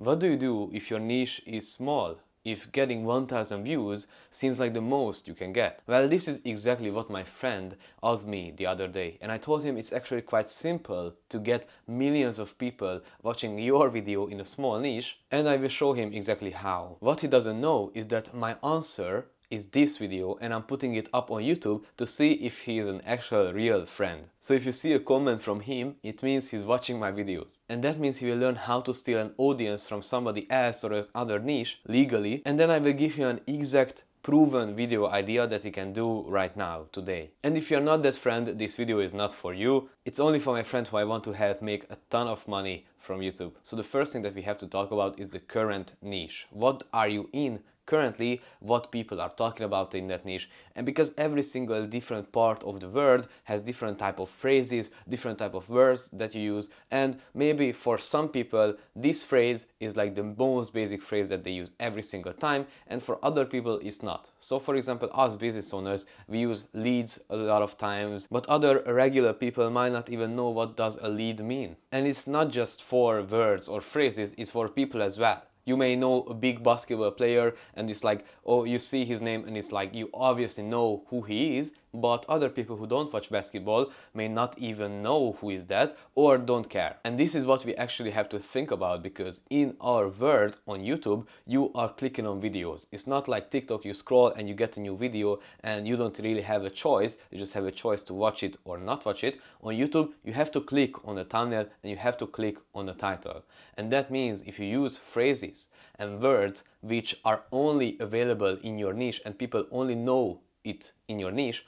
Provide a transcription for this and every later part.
What do you do if your niche is small? If getting 1000 views seems like the most you can get? Well, this is exactly what my friend asked me the other day, and I told him it's actually quite simple to get millions of people watching your video in a small niche, and I will show him exactly how. What he doesn't know is that my answer is this video, and I'm putting it up on YouTube to see if he is an actual real friend. So if you see a comment from him, it means he's watching my videos. And that means he will learn how to steal an audience from somebody else or another niche legally, and then I will give you an exact proven video idea that you can do right now, today. And if you're not that friend, this video is not for you. It's only for my friend who I want to help make a ton of money from YouTube. So the first thing that we have to talk about is the current niche. What are you in currently, what people are talking about in that niche? And because every single different part of the word has different type of phrases, different type of words that you use, and maybe for some people this phrase is like the most basic phrase that they use every single time, and for other people it's not. So for example, us business owners, we use leads a lot of times, but other regular people might not even know what does a lead mean. And it's not just for words or phrases, it's for people as well. You may know a big basketball player and it's like, oh, you see his name and it's like you obviously know who he is, but other people who don't watch basketball may not even know who is that or don't care. And this is what we actually have to think about, because in our world on YouTube, you are clicking on videos. It's not like TikTok, you scroll and you get a new video and you don't really have a choice, you just have a choice to watch it or not watch it. On YouTube, you have to click on the thumbnail and you have to click on the title. And that means if you use phrases and words which are only available in your niche and people only know it in your niche,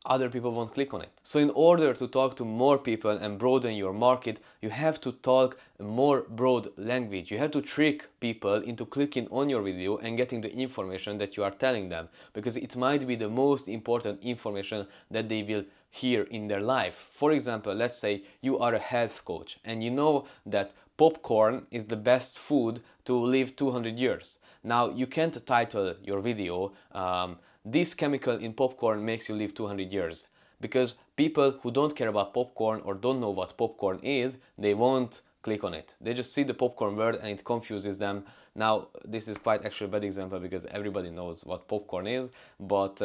other people won't click on it. So in order to talk to more people and broaden your market, you have to talk a more broad language. You have to trick people into clicking on your video and getting the information that you are telling them, because it might be the most important information that they will hear in their life. For example, let's say you are a health coach and you know that popcorn is the best food to live 200 years. Now you can't title your video this chemical in popcorn makes you live 200 years, because people who don't care about popcorn or don't know what popcorn is, they won't click on it. They just see the popcorn word and it confuses them. Now this is quite actually a bad example because everybody knows what popcorn is, but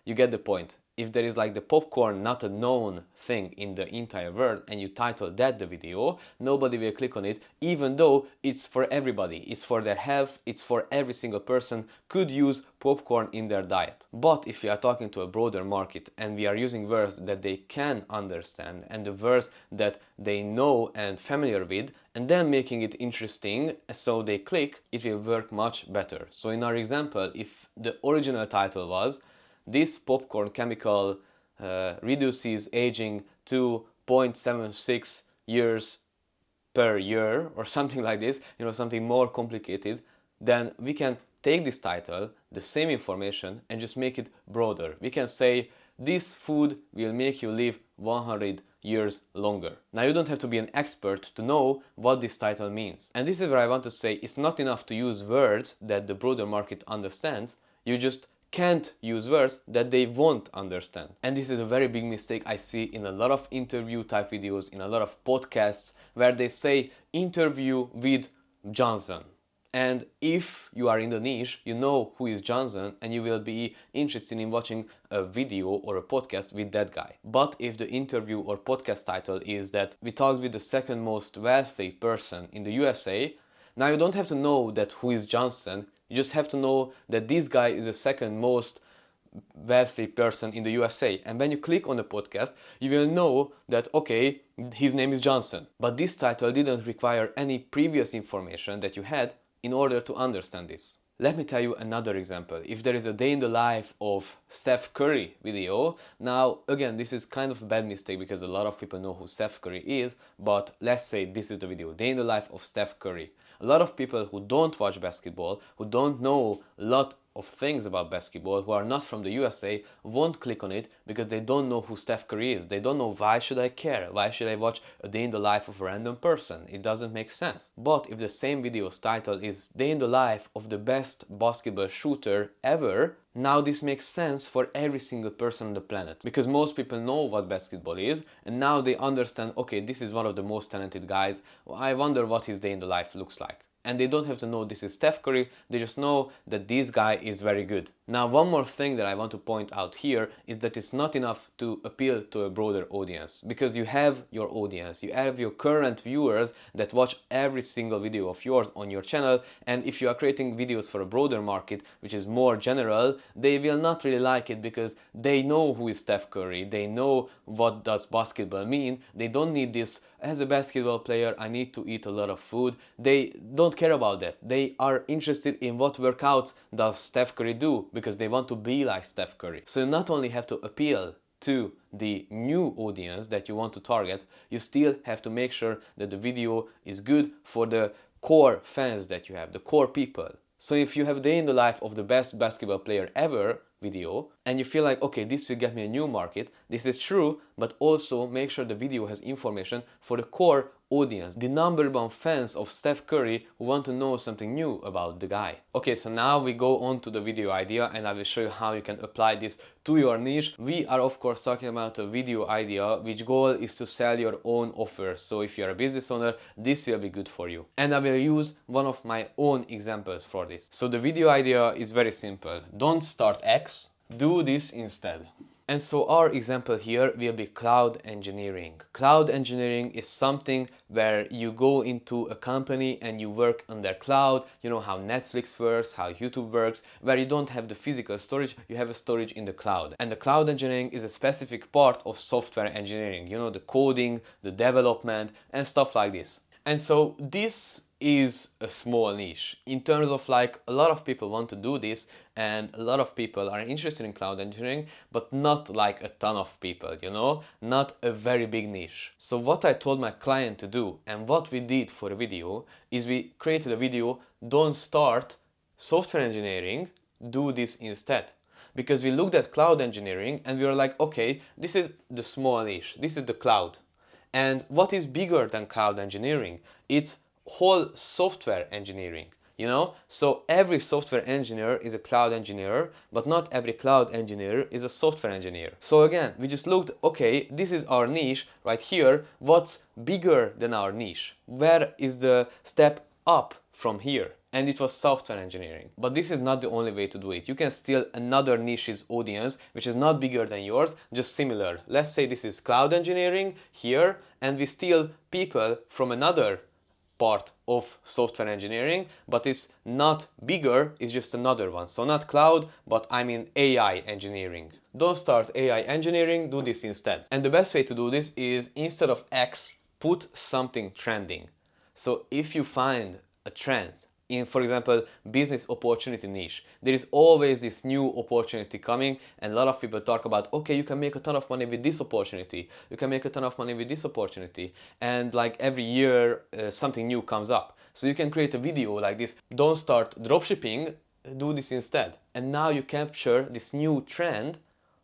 you get the point. If there is like the popcorn not a known thing in the entire world and you title that the video, nobody will click on it, even though it's for everybody. It's for their health, it's for every single person could use popcorn in their diet. But if we are talking to a broader market and we are using words that they can understand and the words that they know and familiar with, and then making it interesting so they click, it will work much better. So in our example, if the original title was this popcorn chemical reduces aging to 0.76 years per year or something like this, something more complicated, then we can take this title, the same information, and just make it broader. We can say this food will make you live 100 years longer. Now you don't have to be an expert to know what this title means. And this is where I want to say it's not enough to use words that the broader market understands, you just can't use words that they won't understand. And this is a very big mistake I see in a lot of interview type videos, in a lot of podcasts, where they say interview with Johnson. And if you are in the niche, you know who is Johnson and you will be interested in watching a video or a podcast with that guy. But if the interview or podcast title is that we talked with the second most wealthy person in the USA, now you don't have to know that who is Johnson, you just have to know that this guy is the second most wealthy person in the USA. And when you click on the podcast, you will know that, okay, his name is Johnson. But this title didn't require any previous information that you had in order to understand this. Let me tell you another example. If there is a day in the life of Steph Curry video, now again, this is kind of a bad mistake because a lot of people know who Steph Curry is, but let's say this is the video, day in the life of Steph Curry. A lot of people who don't watch basketball, who don't know a lot of things about basketball, who are not from the USA, won't click on it because they don't know who Steph Curry is. They don't know, why should I care? Why should I watch a day in the life of a random person? It doesn't make sense. But if the same video's title is day in the life of the best basketball shooter ever, now this makes sense for every single person on the planet, because most people know what basketball is and now they understand, okay, this is one of the most talented guys. I wonder what his day in the life looks like. and they don't have to know this is Steph Curry, they just know that this guy is very good. Now, one more thing that I want to point out here is that it's not enough to appeal to a broader audience, because you have your audience, you have your current viewers that watch every single video of yours on your channel, and if you are creating videos for a broader market, which is more general, they will not really like it because they know who is Steph Curry, they know what does basketball mean, they don't need this, as a basketball player I need to eat a lot of food. They don't care about that. They are interested in what workouts does Steph Curry do, because they want to be like Steph Curry. So you not only have to appeal to the new audience that you want to target, you still have to make sure that the video is good for the core fans that you have, the core people. So if you have day in the life of the best basketball player ever video and you feel like, okay, this will get me a new market, this is true, but also make sure the video has information for the core audience, the number one fans of Steph Curry who want to know something new about the guy. Okay, so now we go on to the video idea and I will show you how you can apply this to your niche. We are of course talking about a video idea which goal is to sell your own offers. So if you're a business owner, this will be good for you. And I will use one of my own examples for this. So the video idea is very simple. Don't start X, do this instead. And so our example here will be cloud engineering. Cloud engineering is something where you go into a company and you work on their cloud. You know how Netflix works, how YouTube works, where you don't have the physical storage, you have a storage in the cloud. And the cloud engineering is a specific part of software engineering, you know, the coding, the development, and stuff like this. And so this is a small niche in terms of like a lot of people want to do this and a lot of people are interested in cloud engineering, but not like a ton of people, you know, not a very big niche. So what I told my client to do and what we did for a video is we created a video, don't start software engineering, do this instead. Because we looked at cloud engineering and we were like, okay, this is the small niche, this is the cloud. And what is bigger than cloud engineering? It's whole software engineering, you know? So every software engineer is a cloud engineer, but not every cloud engineer is a software engineer. So again, we just looked, okay, this is our niche right here. What's bigger than our niche? Where is the step up from here? And it was software engineering. But this is not the only way to do it. You can steal another niche's audience, which is not bigger than yours, just similar. Let's say this is cloud engineering here, and we steal people from another part of software engineering, but it's not bigger, it's just another one. So not cloud, but I mean AI engineering. Don't start AI engineering, do this instead. And the best way to do this is instead of X, put something trending. So if you find a trend in, for example, business opportunity niche, there is always this new opportunity coming and a lot of people talk about, okay, you can make a ton of money with this opportunity, you can make a ton of money with this opportunity, and like every year something new comes up. So you can create a video like this, don't start dropshipping, do this instead. And now you capture this new trend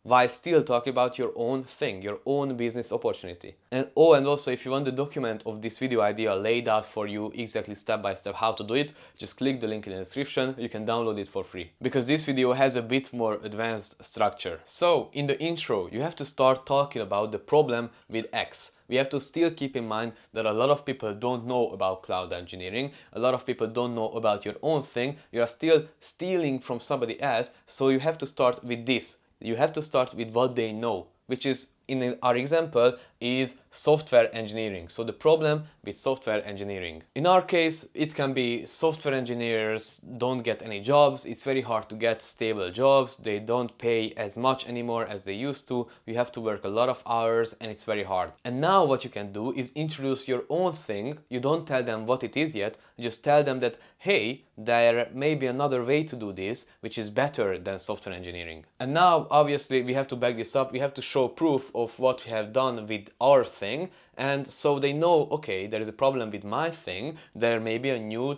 while still talking about your own thing, your own business opportunity. And also if you want the document of this video idea laid out for you exactly step by step how to do it, just click the link in the description, you can download it for free. Because this video has a bit more advanced structure. So in the intro, you have to start talking about the problem with X. We have to still keep in mind that a lot of people don't know about cloud engineering, a lot of people don't know about your own thing, you are still stealing from somebody else, so you have to start with this. You have to start with what they know, which is, in our example, is software engineering. So the problem with software engineering. In our case, it can be software engineers don't get any jobs. It's very hard to get stable jobs. They don't pay as much anymore as they used to. You have to work a lot of hours and it's very hard. And now what you can do is introduce your own thing. You don't tell them what it is yet. Just tell them that, hey, there may be another way to do this, which is better than software engineering. And now, obviously, we have to back this up. We have to show proof of what we have done with our thing. And so they know, okay, there is a problem with my thing. There may be a new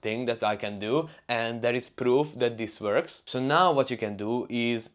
thing that I can do. And there is proof that this works. So now what you can do is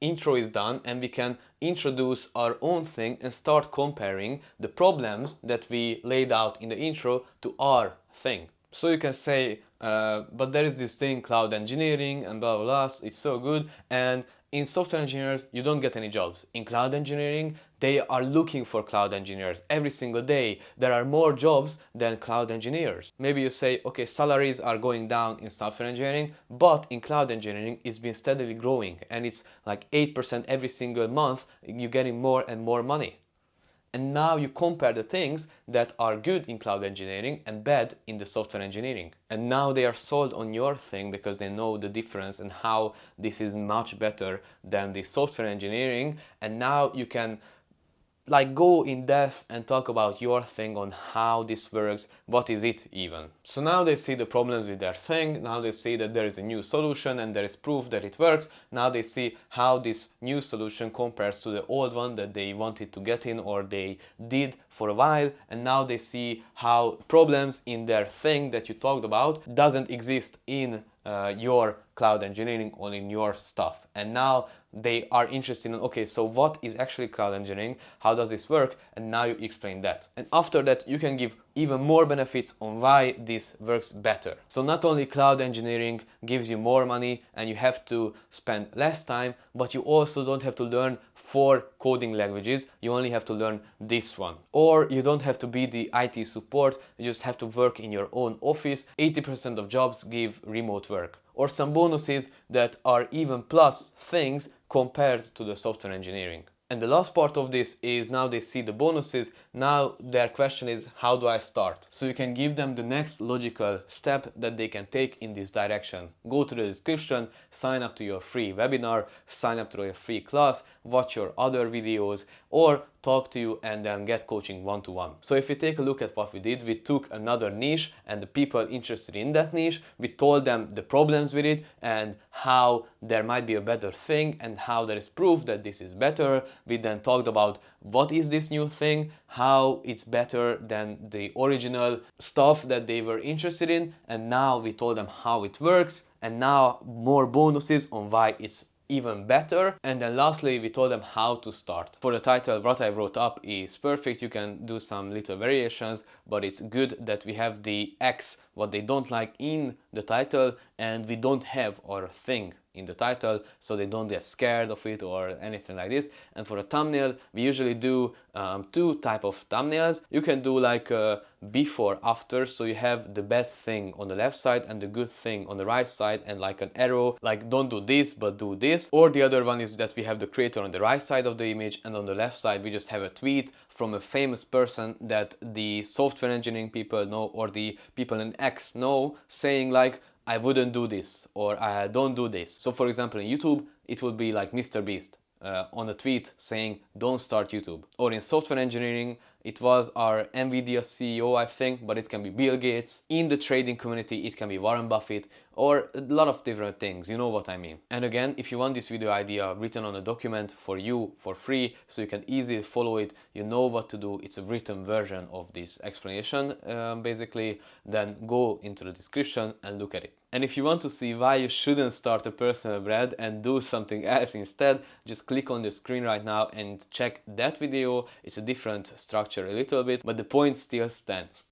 intro is done and we can introduce our own thing and start comparing the problems that we laid out in the intro to our thing. So you can say, but there is this thing, cloud engineering and blah, blah, blah, it's so good. And in software engineers, you don't get any jobs. In cloud engineering, They are looking for cloud engineers every single day. There are more jobs than cloud engineers. Maybe you say, okay, salaries are going down in software engineering, but in cloud engineering it's been steadily growing, and it's like 8% every single month. You're getting more and more money. And now you compare the things that are good in cloud engineering and bad in the software engineering. And now they are sold on your thing because they know the difference and how this is much better than the software engineering. And now you can like go in depth and talk about your thing on how this works, what is it even. So now they see the problems with their thing, now they see that there is a new solution and there is proof that it works. Now they see how this new solution compares to the old one that they wanted to get in or they did for a while, and now they see how problems in their thing that you talked about doesn't exist in your cloud engineering or in your stuff. And now they are interested in, okay, so what is actually cloud engineering? How does this work? And now you explain that. And after that, you can give even more benefits on why this works better. So not only cloud engineering gives you more money and you have to spend less time, but you also don't have to learn 4 coding languages. You only have to learn this one. Or you don't have to be the IT support, you just have to work in your own office. 80% of jobs give remote work. Or some bonuses that are even plus things compared to the software engineering. And the last part of this is now they see the bonuses. Now their question is, how do I start? So you can give them the next logical step that they can take in this direction. Go to the description, sign up to your free webinar, sign up to your free class, watch your other videos, or talk to you and then get coaching one-to-one. So if we take a look at what we did, we took another niche and the people interested in that niche, we told them the problems with it and how there might be a better thing and how there is proof that this is better. We then talked about what is this new thing, how it's better than the original stuff that they were interested in, and now we told them how it works, and now more bonuses on why it's even better. And then lastly, we told them how to start. For the title, what I wrote up is perfect. You can do some little variations, but it's good that we have the X, what they don't like, in the title, and we don't have our thing in the title, so they don't get scared of it or anything like this. And for a thumbnail, we usually do 2 type of thumbnails. You can do like a before after, so you have the bad thing on the left side and the good thing on the right side, and like an arrow, like don't do this but do this. Or the other one is that we have the creator on the right side of the image, and on the left side we just have a tweet from a famous person that the software engineering people know or the people in X know, saying like, I wouldn't do this, or I don't do this. So for example, in YouTube, it would be like Mr. Beast on a tweet saying, don't start YouTube. Or in software engineering, it was our Nvidia CEO, I think, but it can be Bill Gates. In the trading community, it can be Warren Buffett, or a lot of different things, you know what I mean. And again, if you want this video idea written on a document for you for free, so you can easily follow it, you know what to do, it's a written version of this explanation basically, then go into the description and look at it. And if you want to see why you shouldn't start a personal brand and do something else instead, just click on the screen right now and check that video. It's a different structure a little bit, but the point still stands.